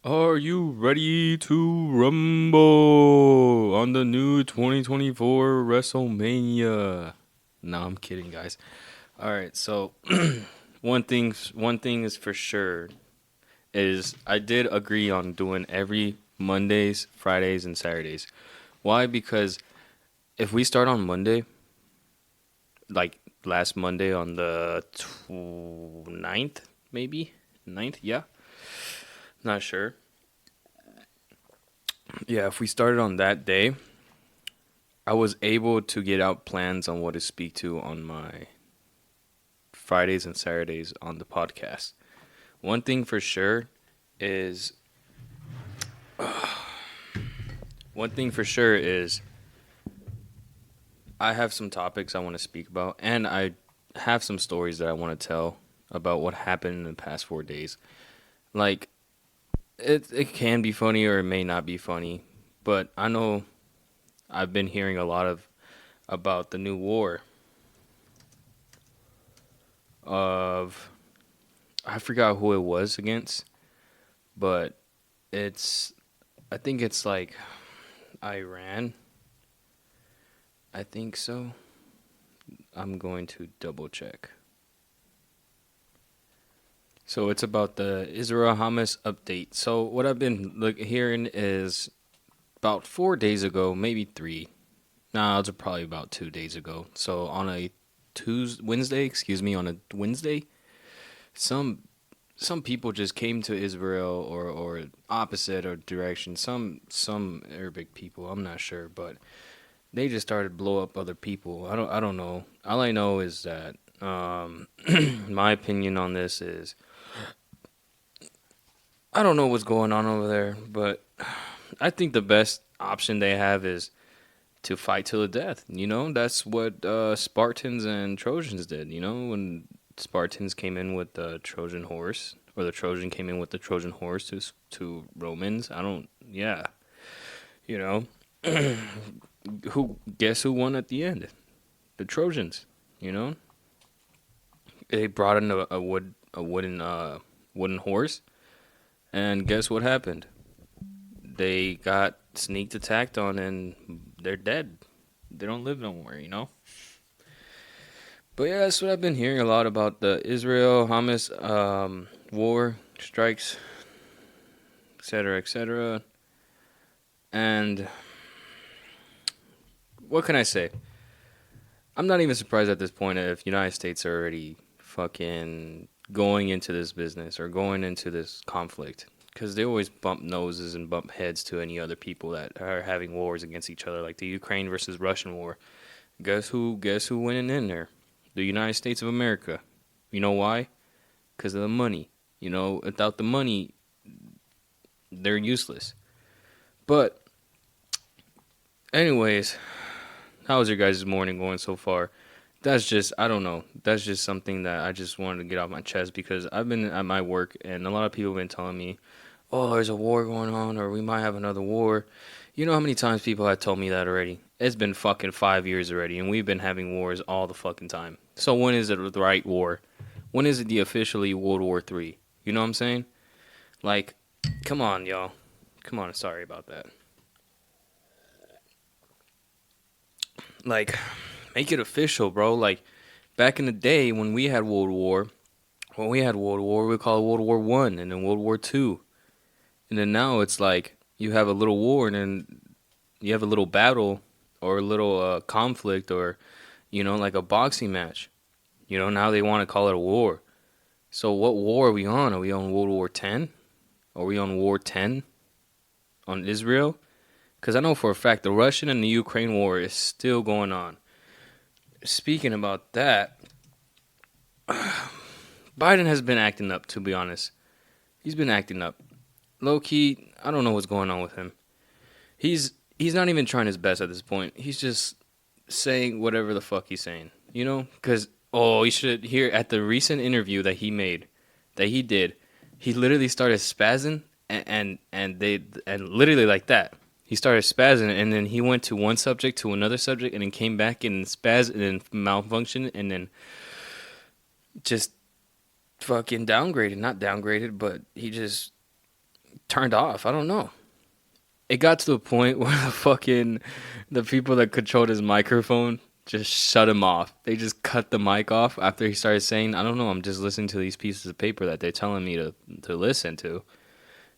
Are you ready to rumble on the new 2024 WrestleMania? No, I'm kidding, guys. All right, so one thing is for sure is I did agree on doing every Mondays, Fridays, and Saturdays. Why? Because if we start on Monday, like last Monday on the 9th, maybe 9th, yeah, not sure. Yeah, if we started on that day, I was able to get out plans on what to speak to on my Fridays and Saturdays on the podcast. One thing for sure is one thing for sure is I have some topics I want to speak about, and I have some stories that I want to tell about what happened in the past 4 days. Like it can be funny or it may not be funny, but I know I've been hearing a lot of about the new war of I forgot who it was against, but it's I think it's like Iran. I think so. I'm going to double check. So it's about the Israel Hamas update. So what I've been hearing is about 4 days ago, maybe three. No, it's probably about 2 days ago. So on a on a Wednesday, some some people just came to Israel or opposite or direction. Some Arabic people, I'm not sure, but they just started to blow up other people. I don't know. All I know is that my opinion on this is I don't know what's going on over there, but I think the best option they have is to fight till the death. That's what Spartans and Trojans did. When Spartans came in with the Trojan horse, or the Trojan came in with the Trojan horse to Romans. I don't. Yeah, you know, who guess who won at the end? The Trojans. You know, they brought in a wooden horse, and guess what happened? They got sneaked attacked on, and they're dead. They don't live nowhere. But yeah, that's what I've been hearing a lot about the Israel Hamas war strikes, etc., etc. And what can I say? I'm not even surprised at this point if United States are already fucking going into this business or going into this conflict because they always bump noses and bump heads to any other people that are having wars against each other, like the Ukraine versus Russian war. Guess who? Guess who went in there? The United States of America. You know why? Because of the money. Without the money, they're useless. But, anyways, how was your guys' morning going so far? That's just, I don't know. That's just something that I just wanted to get off my chest because I've been at my work and a lot of people have been telling me, oh, there's a war going on or we might have another war. You know how many times people have told me that already? It's been fucking 5 years already and we've been having wars all the fucking time. So when is it the right war? When is it the officially World War III? You know what I'm saying? Like, come on, y'all. Come on, sorry about that. Like, make it official, bro. Like, back in the day when we had World War, we call it World War One, and then World War Two, and then now it's like you have a little war, and then you have a little battle or a little conflict, or like a boxing match. Now they want to call it a war. So what war are we on? Are we on World War Ten? Are we on War 10 on Israel? Because I know for a fact the Russian and the Ukraine war is still going on. Speaking about that, Biden has been acting up, to be honest. He's been acting up. Low key, I don't know what's going on with him. He's not even trying his best at this point. He's just saying whatever the fuck he's saying. Because, you should hear at the recent interview that he did, he literally started spazzing and literally like that. He started spazzing and then he went to one subject to another subject and then came back and spazzed and then malfunctioned and then just fucking downgraded. Not downgraded, but he just turned off. I don't know. It got to the point where the people that controlled his microphone just shut him off. They just cut the mic off after he started saying, "I don't know. I'm just listening to these pieces of paper that they're telling me to listen to."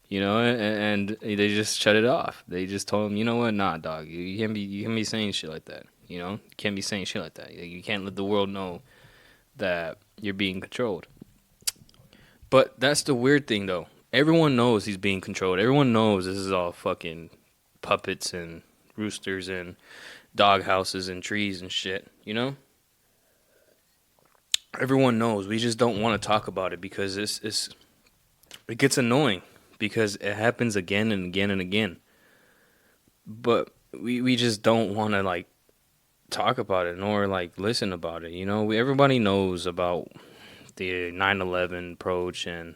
And they just shut it off. They just told him, "You know what? Nah, dog. You can't be saying shit like that. You can't be saying shit like that. You can't let the world know that you're being controlled." But that's the weird thing, though. Everyone knows he's being controlled. Everyone knows this is all fucking puppets and roosters and dog houses and trees and shit. Everyone knows. We just don't want to talk about it because it gets annoying because it happens again and again and again. But we just don't want to like talk about it nor like listen about it. Everybody knows about the 9/11 approach, and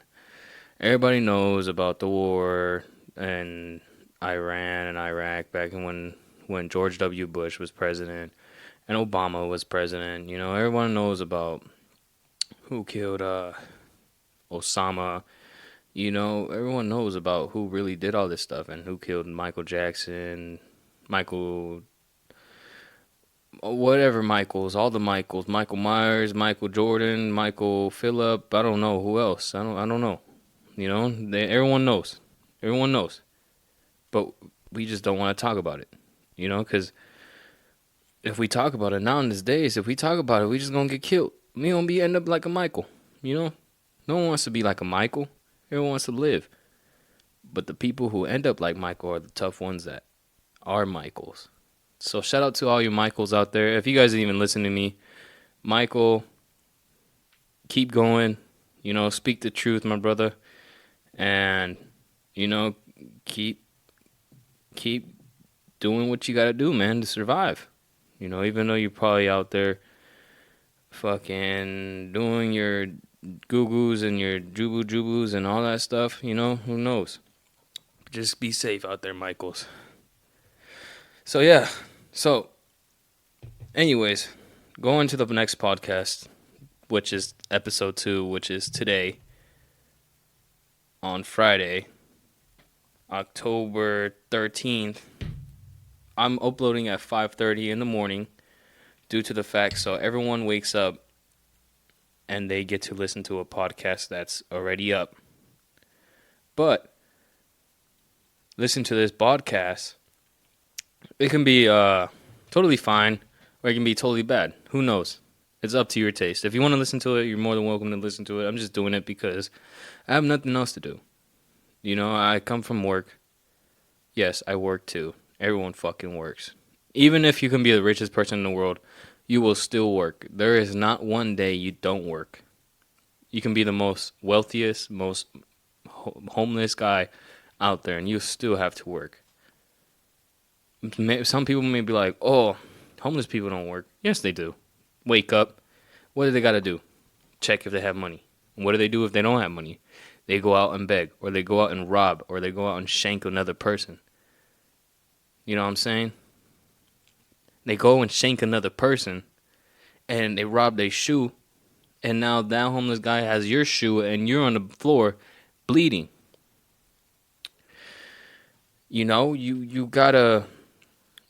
everybody knows about the war in Iran and Iraq back when George W. Bush was president and Obama was president. Everyone knows about who killed Osama. Everyone knows about who really did all this stuff and who killed Michael Jackson, whatever all the Michaels, Michael Myers, Michael Jordan, Michael Phillip. I don't know who else. I don't know. Everyone knows. Everyone knows. But we just don't want to talk about it. Because if we talk about it now in these days, if we talk about it, we just gonna get killed. We gonna end up like a Michael. No one wants to be like a Michael. Everyone wants to live. But the people who end up like Michael are the tough ones that are Michaels. So shout out to all you Michaels out there. If you guys even listen to me, Michael, keep going. Speak the truth, my brother. And, keep doing what you gotta do, man, to survive. Even though you're probably out there fucking doing your goo-goos and your jubu-jubus and all that stuff, who knows? Just be safe out there, Michaels. So, yeah. So, anyways, going to the next podcast, which is episode 2, which is today, on Friday, October 13th. I'm uploading at 5:30 in the morning due to the fact so everyone wakes up and they get to listen to a podcast that's already up. But listen to this podcast. It can be totally fine or it can be totally bad. Who knows? It's up to your taste. If you want to listen to it, you're more than welcome to listen to it. I'm just doing it because I have nothing else to do. I come from work. Yes, I work too. Everyone fucking works. Even if you can be the richest person in the world, you will still work. There is not one day you don't work. You can be the most wealthiest, most homeless guy out there, and you still have to work. Some people may be like, oh, homeless people don't work. Yes, they do. Wake up. What do they got to do? Check if they have money. What do they do if they don't have money? They go out and beg, or they go out and rob, or they go out and shank another person. You know what I'm saying? They go and shank another person, and they rob their shoe, and now that homeless guy has your shoe, and you're on the floor bleeding. You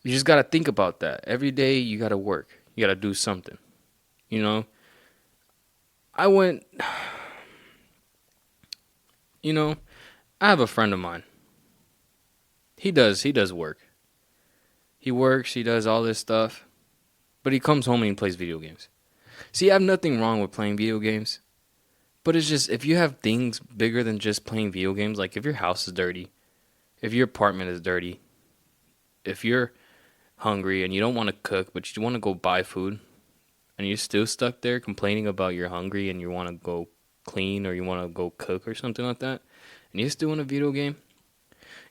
just gotta think about that. Every day you gotta work. You gotta do something. I have a friend of mine. He does work. He works, he does all this stuff, but he comes home and he plays video games. See, I have nothing wrong with playing video games, but it's just, if you have things bigger than just playing video games, like if your house is dirty, if your apartment is dirty, if you're hungry and you don't want to cook, but you want to go buy food, and you're still stuck there complaining about you're hungry and you want to go clean or you want to go cook or something like that, and you're still in a video game,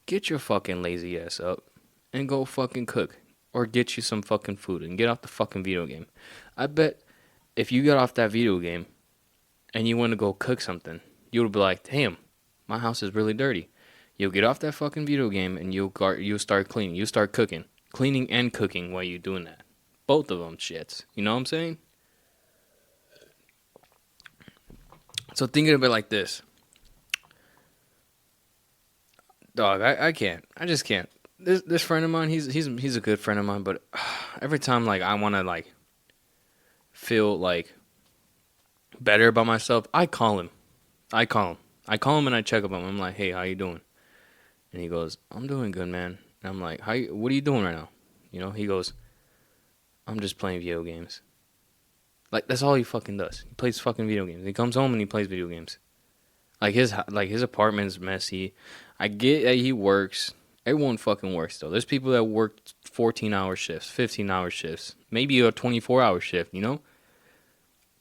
get your fucking lazy ass up and go fucking cook. Or get you some fucking food and get off the fucking video game. I bet if you got off that video game and you want to go cook something, you'll be like, damn, my house is really dirty. You'll get off that fucking video game and you'll start cleaning. You'll start cooking. Cleaning and cooking while you're doing that. Both of them shits. You know what I'm saying? So thinking of it like this. Dog, I can't. I just can't. This friend of mine, he's a good friend of mine, but every time like I want to like feel like better about myself, I call him. I call him. I call him and I check up on him. I'm like, "Hey, how you doing?" And he goes, "I'm doing good, man." And I'm like, what are you doing right now?" He goes, "I'm just playing video games." Like that's all he fucking does. He plays fucking video games. He comes home and he plays video games. Like his apartment's messy. I get that he works. Everyone fucking works though. There's people that work 14-hour shifts, 15-hour shifts, maybe a 24-hour shift, and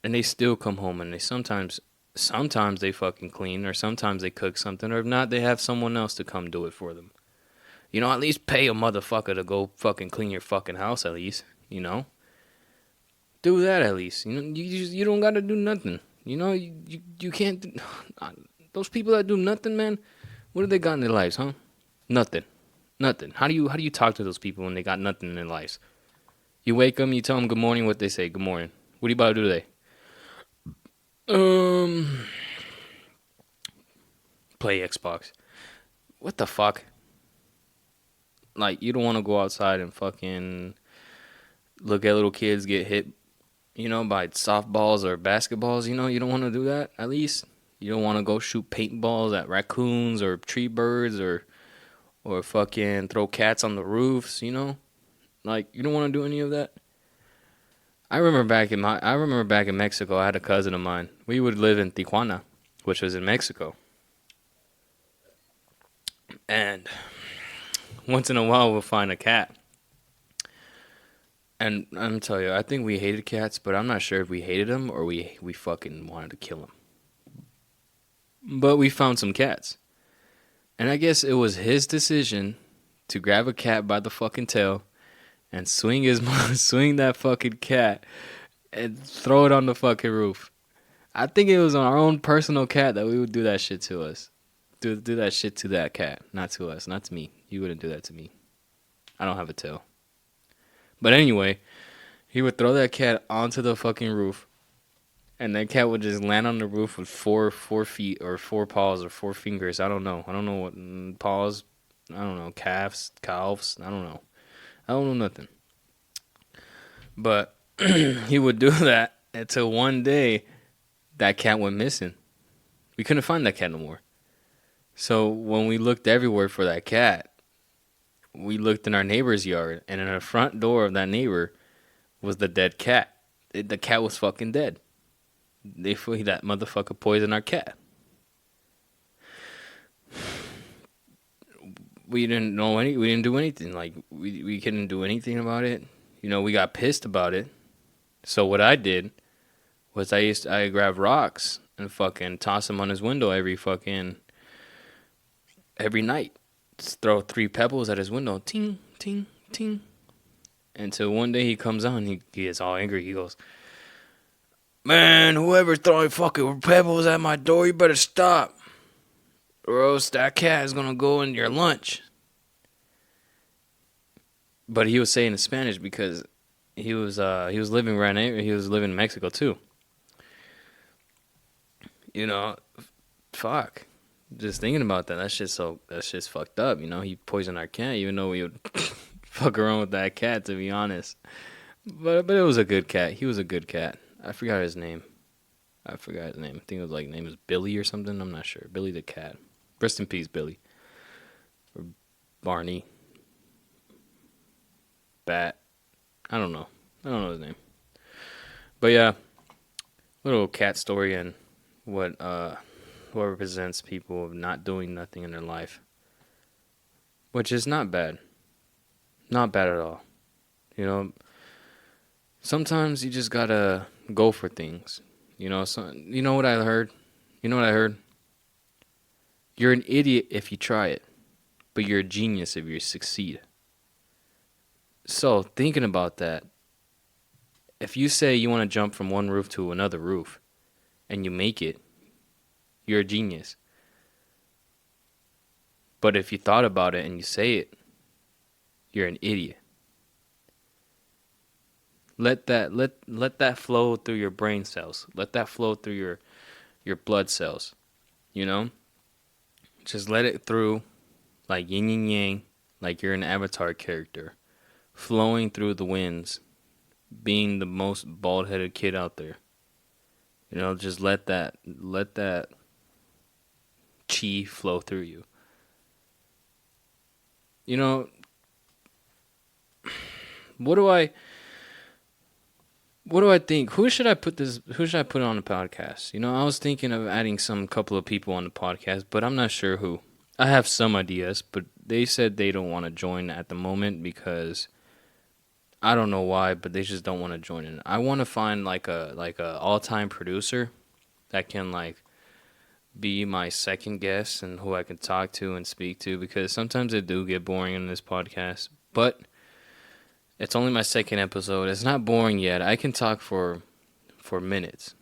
they still come home and they sometimes they fucking clean, or sometimes they cook something, or if not, they have someone else to come do it for them. At least pay a motherfucker to go fucking clean your fucking house at least. Do that at least. You don't gotta do nothing. You can't do, those people that do nothing, man. What have they got in their lives, huh? Nothing. Nothing. How do you talk to those people when they got nothing in their lives? You wake them, you tell them good morning, what they say, good morning. What are you about to do today? Play Xbox. What the fuck? Like, you don't want to go outside and fucking look at little kids get hit, by softballs or basketballs, you don't want to do that, at least. You don't want to go shoot paintballs at raccoons or tree birds or fucking throw cats on the roofs, Like, you don't want to do any of that. I remember back in Mexico, I had a cousin of mine. We would live in Tijuana, which was in Mexico. And once in a while, we'll find a cat. And I'm telling you, I think we hated cats, but I'm not sure if we hated them or we fucking wanted to kill them. But we found some cats. And I guess it was his decision to grab a cat by the fucking tail and swing that fucking cat and throw it on the fucking roof. I think it was on our own personal cat that we would do that shit to us. Do that shit to that cat, not to us, not to me. You wouldn't do that to me. I don't have a tail. But anyway, he would throw that cat onto the fucking roof, and that cat would just land on the roof with four feet or 4 paws or 4 fingers. I don't know what paws. I don't know, calves. I don't know. I don't know nothing. But he would do that until one day that cat went missing. We couldn't find that cat no more. So when we looked everywhere for that cat, we looked in our neighbor's yard, and in the front door of that neighbor was the dead cat. The cat was fucking dead. That motherfucker poisoned our cat. We didn't do anything. Like, we couldn't do anything about it. We got pissed about it. So what I did was I grabbed rocks and fucking toss them on his window every night. Just throw 3 pebbles at his window. Ting, ting, ting. Until one day he comes on, he gets all angry. He goes, "Man, whoever's throwing fucking pebbles at my door, you better stop. Or else that cat is gonna go in your lunch." But he was saying in Spanish because he was living in Mexico too. Fuck. Just thinking about that, that's just fucked up. He poisoned our cat, even though we would fuck around with that cat, to be honest. But it was a good cat. He was a good cat. I forgot his name. I think it was name was Billy or something. I'm not sure. Billy the cat. Rest in peace, Billy. Or Barney. Bat. I don't know his name. But yeah, little cat story and what represents people of not doing nothing in their life, which is not bad. Not bad at all. Sometimes you just gotta go for things. So, you know what I heard? You're an idiot if you try it, but you're a genius if you succeed. So, thinking about that, if you say you want to jump from one roof to another roof, and you make it, you're a genius. But if you thought about it and you say it, you're an idiot. Let that flow through your brain cells. Let that flow through your blood cells. Just let it through. like yin and yang, like you're an avatar character, flowing through the winds, being the most bald-headed kid out there. Just let that chi flow through you. You know, what do I what do I think? Who should I put on the podcast? I was thinking of adding some couple of people on the podcast, but I'm not sure who. I have some ideas, but they said they don't want to join at the moment because I don't know why, but they just don't want to join in. I want to find like a all-time producer that can like be my second guest and who I can talk to and speak to, because sometimes it do get boring in this podcast, but it's only my second episode. It's not boring yet. I can talk for minutes,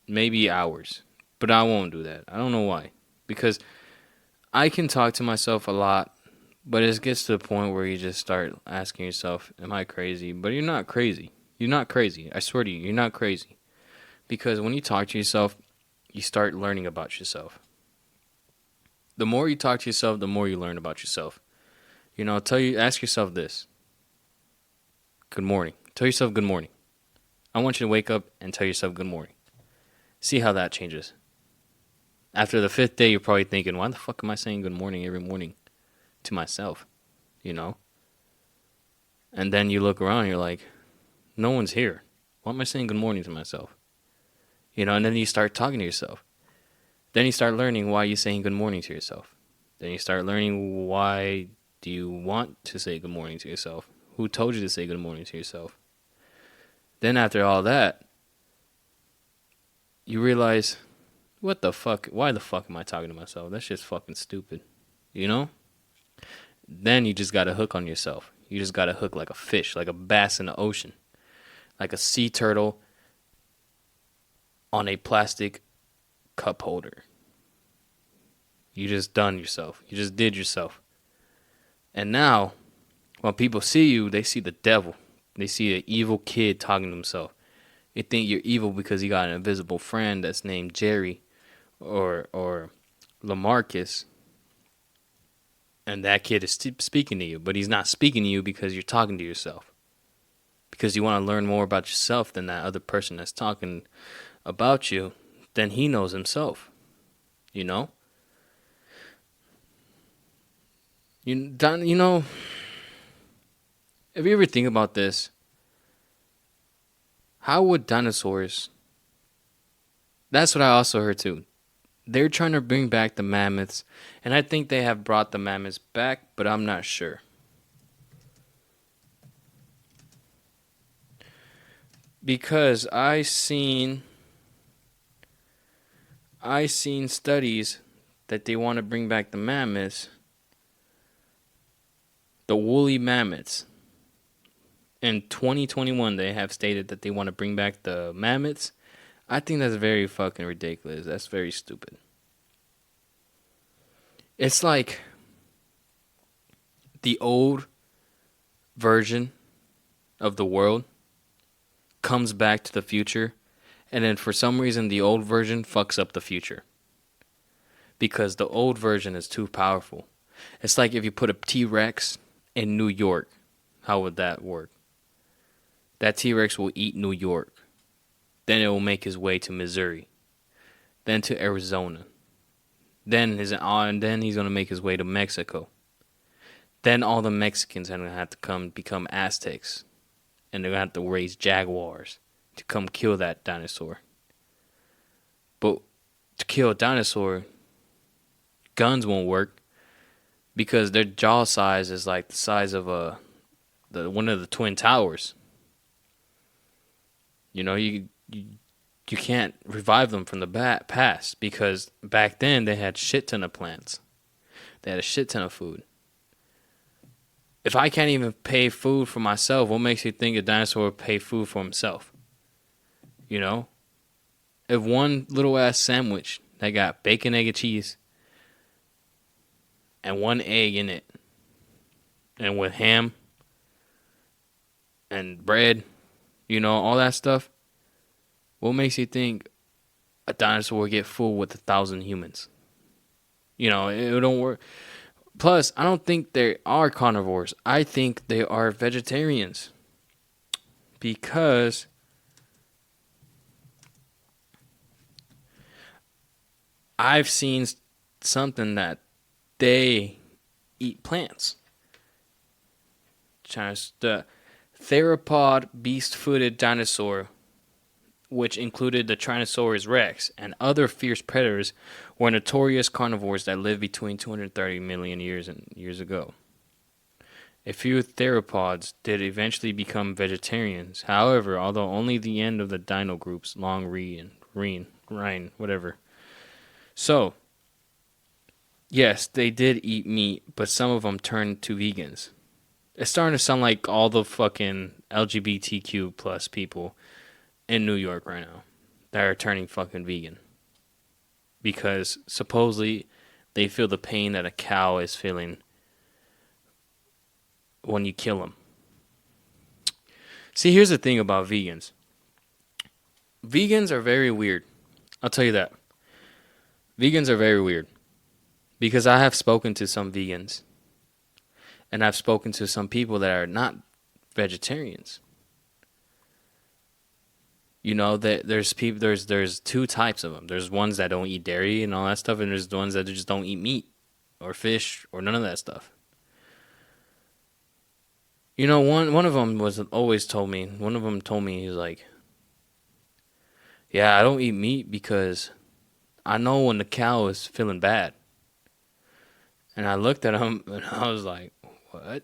maybe hours, but I won't do that. I don't know why. Because I can talk to myself a lot, but it gets to the point where you just start asking yourself, am I crazy? But you're not crazy. You're not crazy. I swear to you, you're not crazy. Because when you talk to yourself, you start learning about yourself. The more you talk to yourself, the more you learn about yourself. Ask yourself this. Good morning. Tell yourself good morning. I want you to wake up and tell yourself good morning. See how that changes. After the 5th day, you're probably thinking, why the fuck am I saying good morning every morning to myself? And then you look around and you're like, no one's here. Why am I saying good morning to myself? And then you start talking to yourself. Then you start learning why you're saying good morning to yourself. Then you start learning why do you want to say good morning to yourself. Who told you to say good morning to yourself? Then after all that, you realize, what the fuck? Why the fuck am I talking to myself? That's just fucking stupid. Then you just got to hook on yourself. You just got to hook like a fish, like a bass in the ocean, like a sea turtle on a plastic cup holder. You just done yourself. You just did yourself. And now, when people see you, they see the devil. They see an evil kid talking to himself. They think you're evil because you got an invisible friend that's named Jerry or Lamarcus. And that kid is speaking to you. But he's not speaking to you because you're talking to yourself. Because you want to learn more about yourself than that other person that's talking about you. Then he knows himself. You know? If you ever think about this, how would dinosaurs... That's what I also heard too. They're trying to bring back the mammoths, and I think they have brought the mammoths back, but I'm not sure. Because I seen studies that they want to bring back the mammoths, the woolly mammoths. In 2021, they have stated that they want to bring back the mammoths. I think that's very fucking ridiculous. That's very stupid. It's like the old version of the world comes back to the future, and then for some reason the old version fucks up the future. Because the old version is too powerful. It's like if you put a T-Rex in New York. How would that work? That T-Rex will eat New York. Then it will make his way to Missouri. Then to Arizona. Then he's going to make his way to Mexico. Then all the Mexicans are going to have to become Aztecs. And they're going to have to raise jaguars to come kill that dinosaur. But to kill a dinosaur, guns won't work. Because their jaw size is like the size of one of the Twin Towers. You can't revive them from the past, because back then they had shit ton of plants. They had a shit ton of food. If I can't even pay food for myself, what makes you think a dinosaur would pay food for himself? If one little ass sandwich that got bacon, egg, and cheese, and one egg in it, and with ham and bread, all that stuff, what makes you think a dinosaur will get full with 1,000 humans? It don't work. Plus, I don't think they are carnivores. I think they are vegetarians because I've seen something that they eat plants. The theropod beast-footed dinosaur, which included the Tyrannosaurus rex and other fierce predators, were notorious carnivores that lived between 230 million years and years ago. A few theropods did eventually become vegetarians. However, although only the end of the dino groups, long Rhine, whatever. So, yes, they did eat meat, but some of them turned to vegans. It's starting to sound like all the fucking LGBTQ plus people in New York right now that are turning fucking vegan. Because supposedly they feel the pain that a cow is feeling when you kill them. See, here's the thing about vegans. Vegans are very weird. I'll tell you that. Vegans are very weird. Because I have spoken to some vegans. And I've spoken to some people that are not vegetarians. You know, that there's people there's two types of them. There's ones that don't eat dairy and all that stuff, and there's the ones that just don't eat meat or fish or none of that stuff. You know, one of them was always told me. One of them told me, he's like, "Yeah, I don't eat meat because I know when the cow is feeling bad." And I looked at him and I was like, "What?"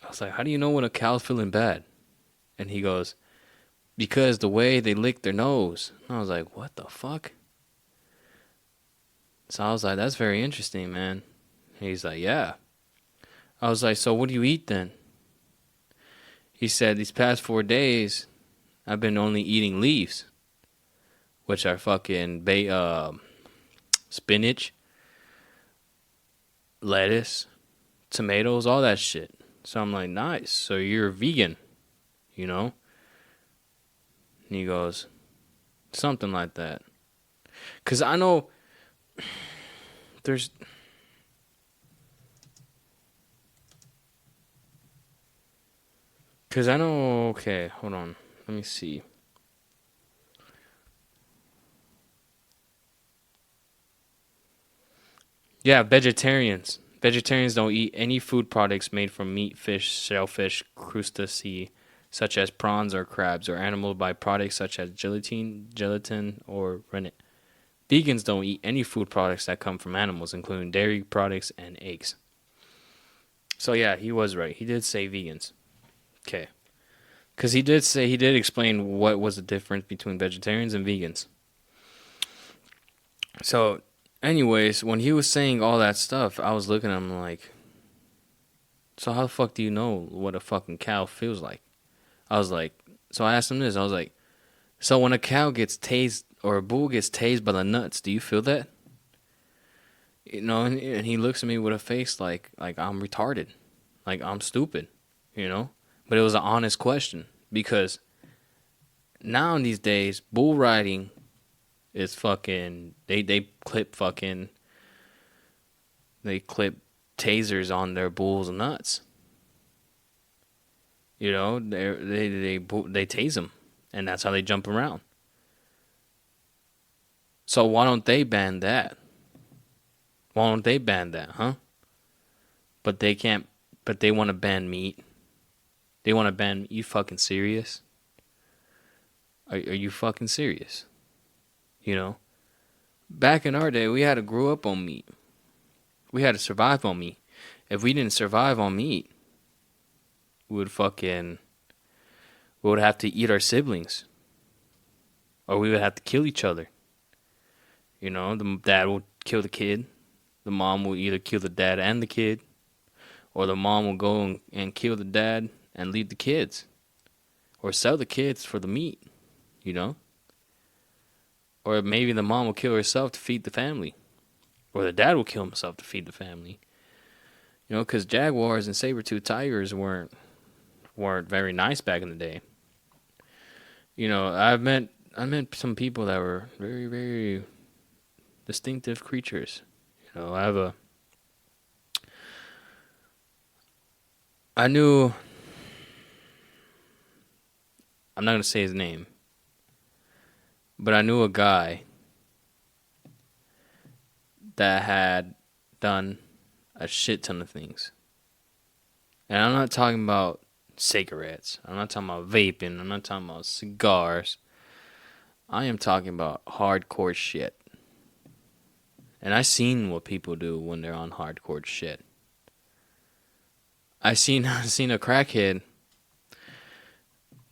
I was like, "How do you know when a cow's feeling bad?" And he goes, "Because the way they lick their nose." And I was like, "What the fuck?" So I was like, "That's very interesting, man." And he's like, "Yeah." I was like, "So what do you eat then?" He said, "These past 4 days, I've been only eating leaves, which are fucking spinach, lettuce, tomatoes, all that shit." So I'm like, "Nice. So you're vegan, you know?" And he goes, "Something like that." Because I know there's... Because I know... Okay, hold on. Let me see. Yeah, vegetarians. Vegetarians don't eat any food products made from meat, fish, shellfish, crustaceae, such as prawns or crabs, or animal byproducts such as gelatin, or rennet. Vegans don't eat any food products that come from animals, including dairy products and eggs. So yeah, he was right. He did say vegans. Okay. Because he did explain what was the difference between vegetarians and vegans. So, anyways, when he was saying all that stuff, I was looking at him like, "So how the fuck do you know what a fucking cow feels like?" I was like, so I asked him this. I was like, "So when a cow gets tased or a bull gets tased by the nuts, do you feel that?" You know, and he looks at me with a face like I'm retarded, like I'm stupid, you know. But it was an honest question because now in these days, bull riding is fucking. They clip tasers on their bulls' nuts. You know, they tase them, and that's how they jump around. So why don't they ban that? Why don't they ban that, huh? But they can't. But they want to ban meat. They want to ban. You fucking serious? Are you fucking serious? You know, back in our day, we had to grow up on meat. We had to survive on meat. If we didn't survive on meat, we would have to eat our siblings, or we would have to kill each other. You know, the dad would kill the kid. The mom will either kill the dad and the kid, or the mom will go and kill the dad and leave the kids, or sell the kids for the meat, you know? Or maybe the mom will kill herself to feed the family, or the dad will kill himself to feed the family. You know, because jaguars and saber-toothed tigers weren't very nice back in the day. You know, I met some people that were very, very distinctive creatures. You know, I knew. I'm not gonna say his name, but I knew a guy that had done a shit ton of things. And I'm not talking about cigarettes. I'm not talking about vaping. I'm not talking about cigars. I am talking about hardcore shit. And I seen what people do when they're on hardcore shit. I seen a crackhead.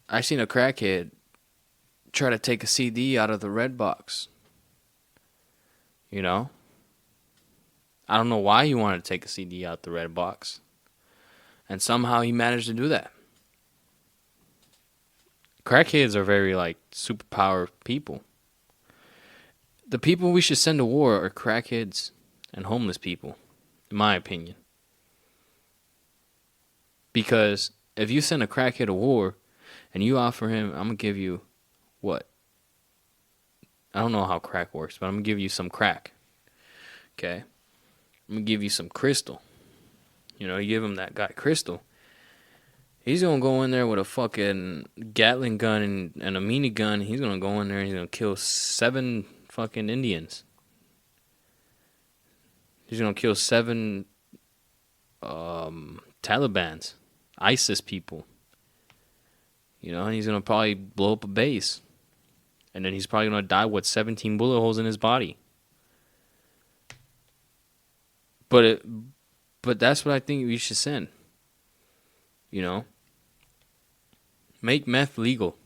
I seen a crackhead try to take a CD out of the red box. You know? I don't know why he wanted to take a CD out the red box. And somehow he managed to do that. Crackheads are very, like, superpower people. The people we should send to war are crackheads and homeless people, in my opinion. Because if you send a crackhead to war and you offer him, I'm going to give you what? I don't know how crack works, but I'm going to give you some crack. Okay? I'm going to give you some crystal. You know, you give him that guy crystal. He's going to go in there with a fucking Gatling gun and a minigun. He's going to go in there and he's going to kill 7 fucking Indians. He's going to kill 7 Talibans, ISIS people. You know, and he's going to probably blow up a base. And then he's probably going to die with 17 bullet holes in his body. But that's what I think we should send. You know? Make meth legal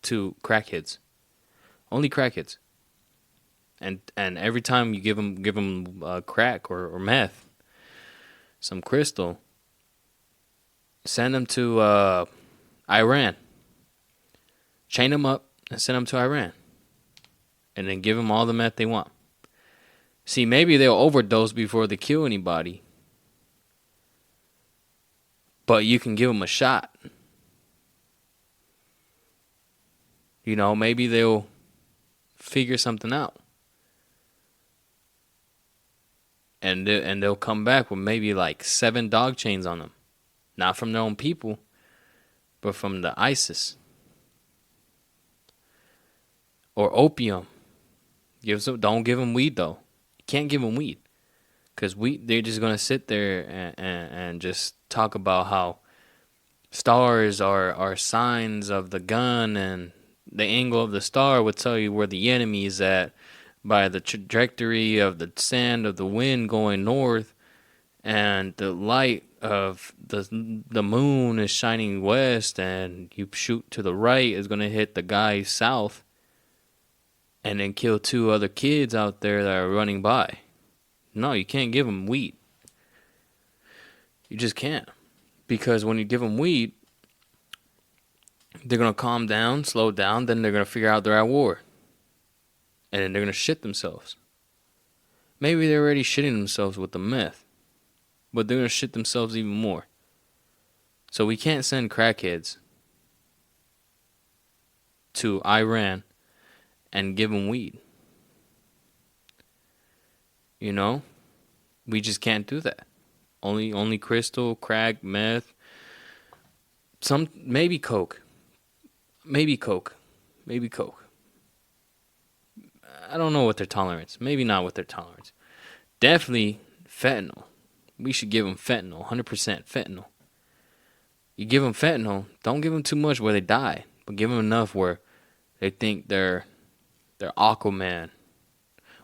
to crackheads. Only crackheads. And every time you give them crack or meth, some crystal, send them to Iran. Chain them up and send them to Iran. And then give them all the meth they want. See, maybe they'll overdose before they kill anybody. But you can give them a shot. You know, maybe they'll figure something out. And they'll come back with maybe like 7 dog chains on them. Not from their own people, but from the ISIS. Or opium. Don't give them weed, though. You can't give them weed. Because they're just going to sit there and just talk about how stars are signs of the gun, and the angle of the star would tell you where the enemy is at by the trajectory of the sand of the wind going north, and the light of the moon is shining west, and you shoot to the right is going to hit the guy south and then kill 2 other kids out there that are running by. No, you can't give them weed. You just can't. Because when you give them weed, they're going to calm down, slow down, then they're going to figure out they're at war. And then they're going to shit themselves. Maybe they're already shitting themselves with the meth. But they're going to shit themselves even more. So we can't send crackheads to Iran and give them weed. You know? We just can't do that. Only crystal, crack, meth, maybe coke. Maybe coke. I don't know what their tolerance. Maybe not what their tolerance. Definitely fentanyl. We should give them fentanyl, 100% fentanyl. You give them fentanyl, don't give them too much where they die, but give them enough where they think they're Aquaman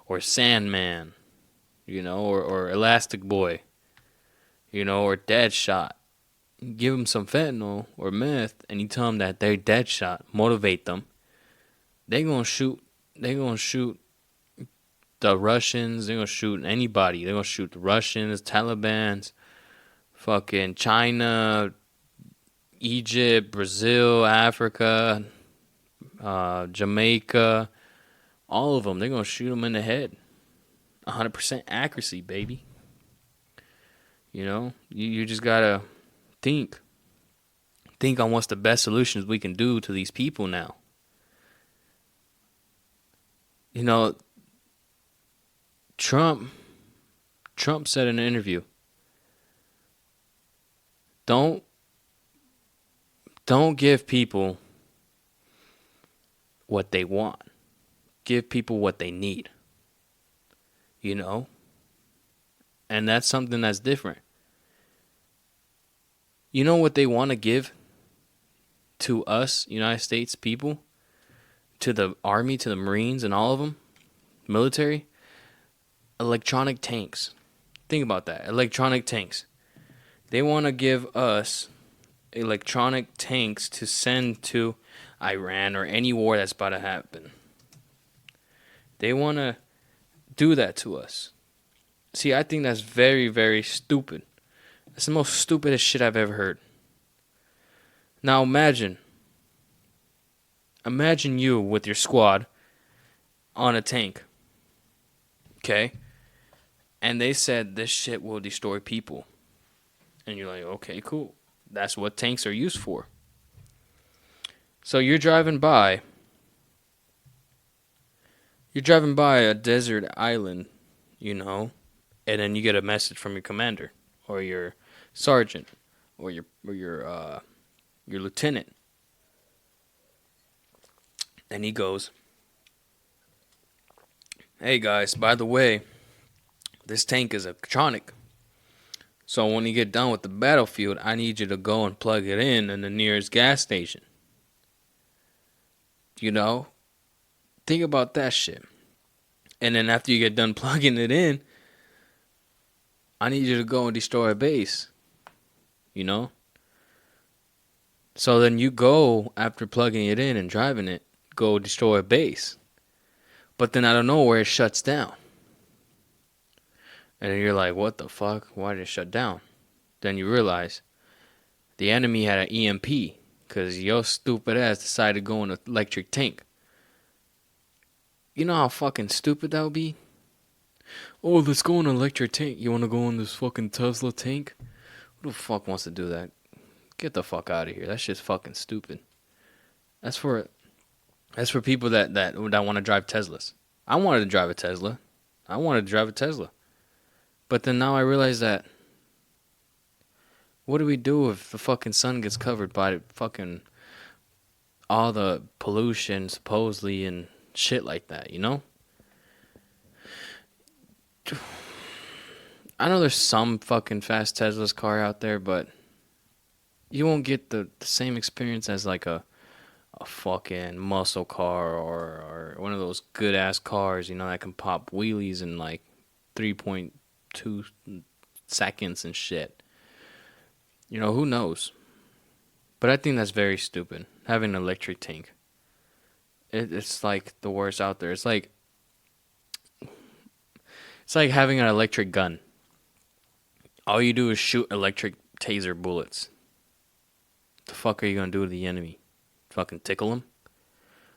or Sandman, you know, or Elastic Boy, you know, or Deadshot. You give them some fentanyl or meth, and you tell them that they're Deadshot. Motivate them. They're gonna shoot the Russians. They're gonna shoot anybody. They're gonna shoot the Russians, Talibans, fucking China, Egypt, Brazil, Africa, Jamaica, all of them. They're gonna shoot them in the head. 100% accuracy, baby. You know, you just gotta think on what's the best solutions we can do to these people now. You know, Trump said in an interview Don't don't give people what they want. Give people what they need. You know? And that's something that's different. You know what they want to give to us, United States people, to the Army, to the Marines, and all of them, military? Electronic tanks. Think about that. Electronic tanks. They want to give us electronic tanks to send to Iran or any war that's about to happen. They want to do that to us. See, I think that's very, very stupid. That's the most stupidest shit I've ever heard. Now imagine you with your squad on a tank. Okay? And they said this shit will destroy people. And you're like, okay, cool. That's what tanks are used for. So you're driving by a desert island, and then you get a message from your commander or your sergeant or your lieutenant. And he goes, "Hey guys, by the way, this tank is electronic. So when you get done with the battlefield, I need you to go and plug it in the nearest gas station." Think about that shit. And then after you get done plugging it in, I need you to go and destroy a base. So then you go, after plugging it in and driving it, go destroy a base. But then out of nowhere, it shuts down. And then you're like, what the fuck? Why did it shut down? Then you realize the enemy had an EMP because your stupid ass decided to go in an electric tank. You know how fucking stupid that would be? Oh, let's go in an electric tank. You want to go in this fucking Tesla tank? Who the fuck wants to do that? Get the fuck out of here. That shit's fucking stupid. That's for people that want to drive Teslas. I wanted to drive a Tesla. But then now I realize that, what do we do if the fucking sun gets covered by fucking all the pollution, supposedly, and shit like that, I know there's some fucking fast Tesla's car out there, but you won't get the same experience as like a fucking muscle car or one of those good ass cars, that can pop wheelies in like 3.2 seconds and shit. Who knows? But I think that's very stupid. Having an electric tank. It's like the worst out there. It's like having an electric gun. All you do is shoot electric taser bullets. What the fuck are you gonna do to the enemy? Fucking tickle him?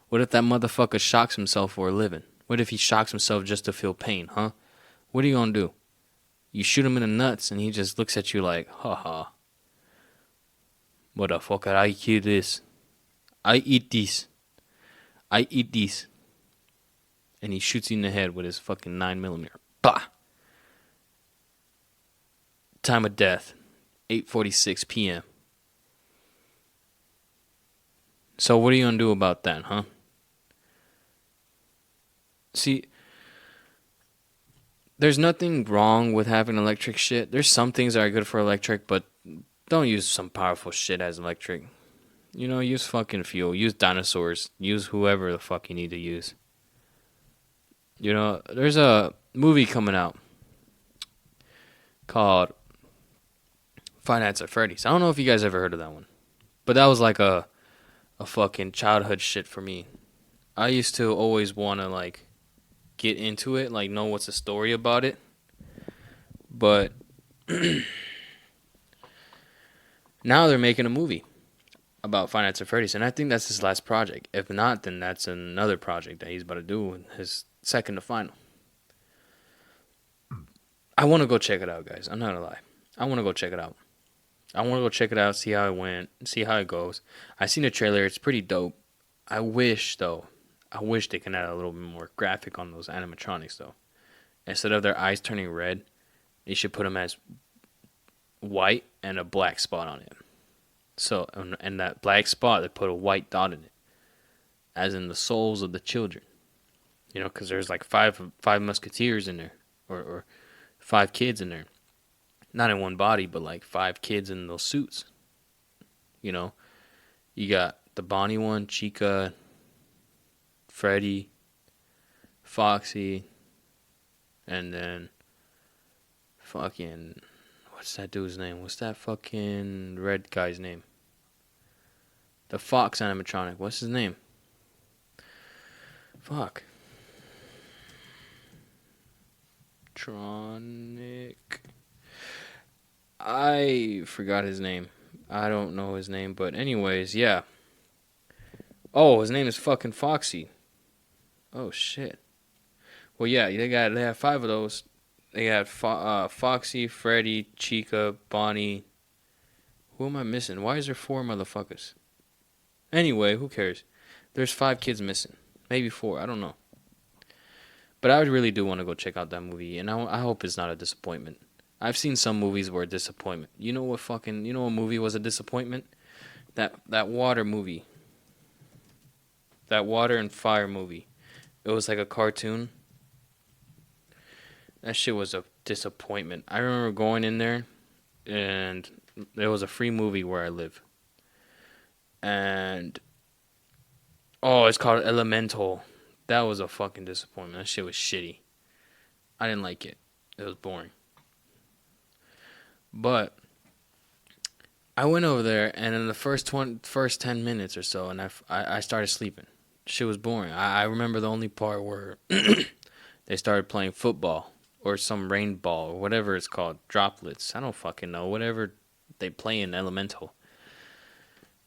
What if that motherfucker shocks himself for a living? What if he shocks himself just to feel pain, huh? What are you gonna do? You shoot him in the nuts and he just looks at you like, haha. Motherfucker, I kill this. I eat this. And he shoots you in the head with his fucking 9mm. Bah! Time of death, 8:46 p.m. So what are you gonna do about that, huh? See, there's nothing wrong with having electric shit. There's some things that are good for electric, but don't use some powerful shit as electric. Use fucking fuel. Use dinosaurs. Use whoever the fuck you need to use. There's a movie coming out called Five Nights at Freddy's. I don't know if you guys ever heard of that one. But that was like a fucking childhood shit for me. I used to always want to like get into it, like know what's the story about it. But now they're making a movie about Five Nights at Freddy's, and I think that's his last project. If not, then that's another project that he's about to do, his second to final. I want to go check it out, guys. I'm not gonna lie. I want to go check it out. See how it went, see how it goes. I seen the trailer. It's pretty dope. I wish they can add a little bit more graphic on those animatronics, though. Instead of their eyes turning red, they should put them as white and a black spot on it. So, and that black spot, they put a white dot in it, as in the souls of the children. You know, because there's like five musketeers in there, or five kids in there, not in one body, but like five kids in those suits. You know, you got the Bonnie one, Chica, Freddy, Foxy, and then fucking what's that dude's name? What's that fucking red guy's name? The Fox animatronic. What's his name? Fuck. Tronic. I forgot his name. I don't know his name, but anyways, yeah. Oh, his name is fucking Foxy. Oh shit. Well, yeah, they have five of those. They had Foxy, Freddy, Chica, Bonnie. Who am I missing? Why is there four motherfuckers? Anyway, who cares? There's five kids missing. Maybe four. I don't know. But I really do want to go check out that movie, and I hope it's not a disappointment. I've seen some movies were a disappointment. You know what movie was a disappointment? That water movie. That water and fire movie. It was like a cartoon. That shit was a disappointment. I remember going in there, and there was a free movie where I live. And it's called Elemental. That was a fucking disappointment. That shit was shitty. I didn't like it. It was boring. But I went over there, and in the first 10 minutes or so, and I started sleeping. Shit was boring. I remember the only part where they started playing football or some rain ball or whatever it's called, droplets. I don't fucking know. Whatever they play in Elemental.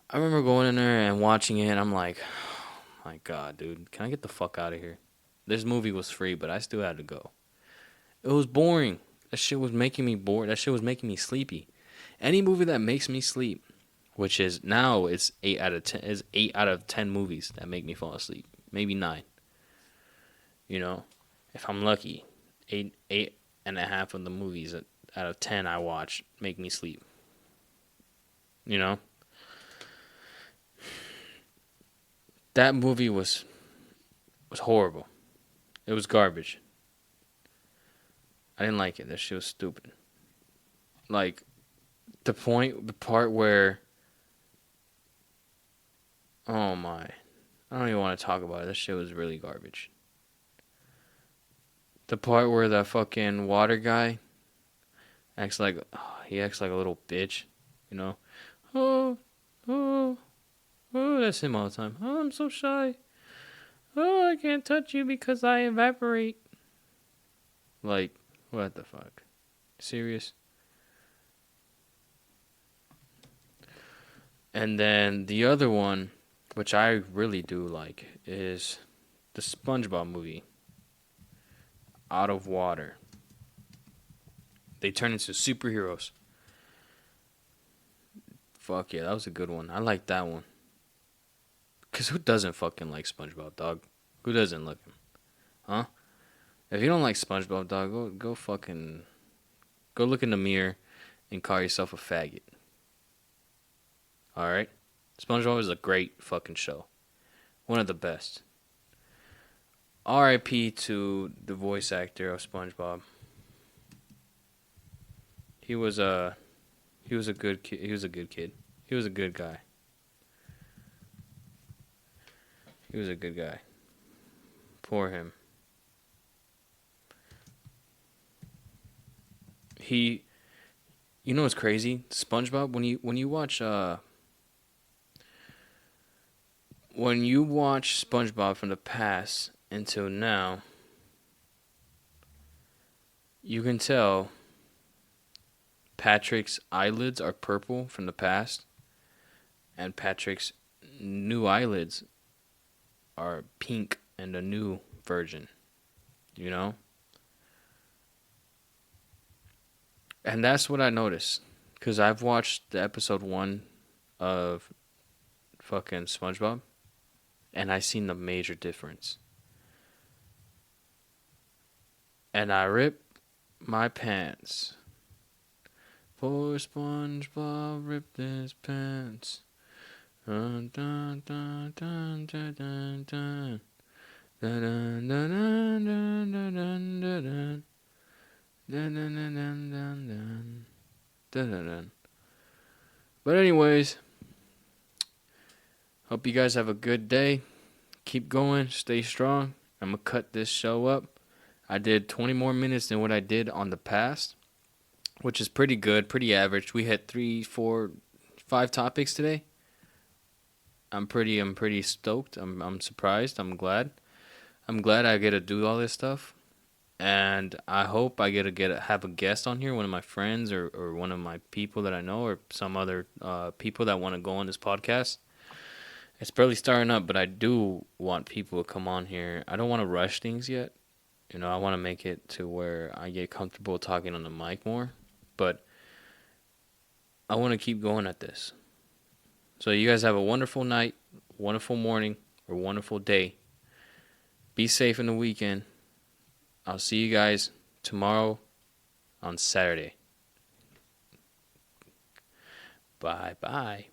I remember going in there and watching it, and I'm like, oh my God, dude, can I get the fuck out of here? This movie was free, but I still had to go. It was boring. That shit was making me bored. That shit was making me sleepy. Any movie that makes me sleep, which is now it's 8 out of 10, is 8 out of 10 movies that make me fall asleep. Maybe 9. You know, if I'm lucky, 8.5 of the movies out of 10 I watch make me sleep. You know, that movie was horrible. It was garbage. I didn't like it. That shit was stupid. Like, the part where, oh my, I don't even want to talk about it. That shit was really garbage. The part where the fucking water guy acts like a little bitch, you know? Oh, oh, oh, that's him all the time. Oh, I'm so shy. Oh, I can't touch you because I evaporate. Like, what the fuck? Serious? And then the other one, which I really do like, is the SpongeBob movie. Out of Water. They turn into superheroes. Fuck yeah, that was a good one. I like that one. Because who doesn't fucking like SpongeBob, dog? Who doesn't like him? Huh? If you don't like SpongeBob, dog, go fucking... Go look in the mirror and call yourself a faggot. Alright? SpongeBob is a great fucking show. One of the best. R.I.P. to the voice actor of SpongeBob. He was a good kid. He was a good kid. He was a good guy. He was a good guy. Poor him. You know what's crazy? SpongeBob, when you watch SpongeBob from the past until now, you can tell Patrick's eyelids are purple from the past, and Patrick's new eyelids are pink in the new version. You know? And that's what I noticed. Because I've watched the episode 1 of fucking SpongeBob, and I seen the major difference. And I ripped my pants Poor SpongeBob ripped his pants. Dun, dun, dun, dun, dun, dun, dun. Dun, dun, dun, dun, dun, dun, dun, dun. Dun, dun, dun, dun, dun, dun. Dun, dun, dun. But anyways, hope you guys have a good day. Keep going, stay strong. I'm gonna cut this show up. I did 20 more minutes than what I did on the past, which is pretty good, pretty average. We had 3, 4, 5 topics today. I'm pretty stoked. I'm surprised. I'm glad. I'm glad I get to do all this stuff. And I hope I have a guest on here, one of my friends or one of my people that I know, or some other people that want to go on this podcast. It's barely starting up, but I do want people to come on here. I don't want to rush things yet. I want to make it to where I get comfortable talking on the mic more. But I want to keep going at this. So you guys have a wonderful night, wonderful morning, or wonderful day. Be safe in the weekend. I'll see you guys tomorrow on Saturday. Bye-bye.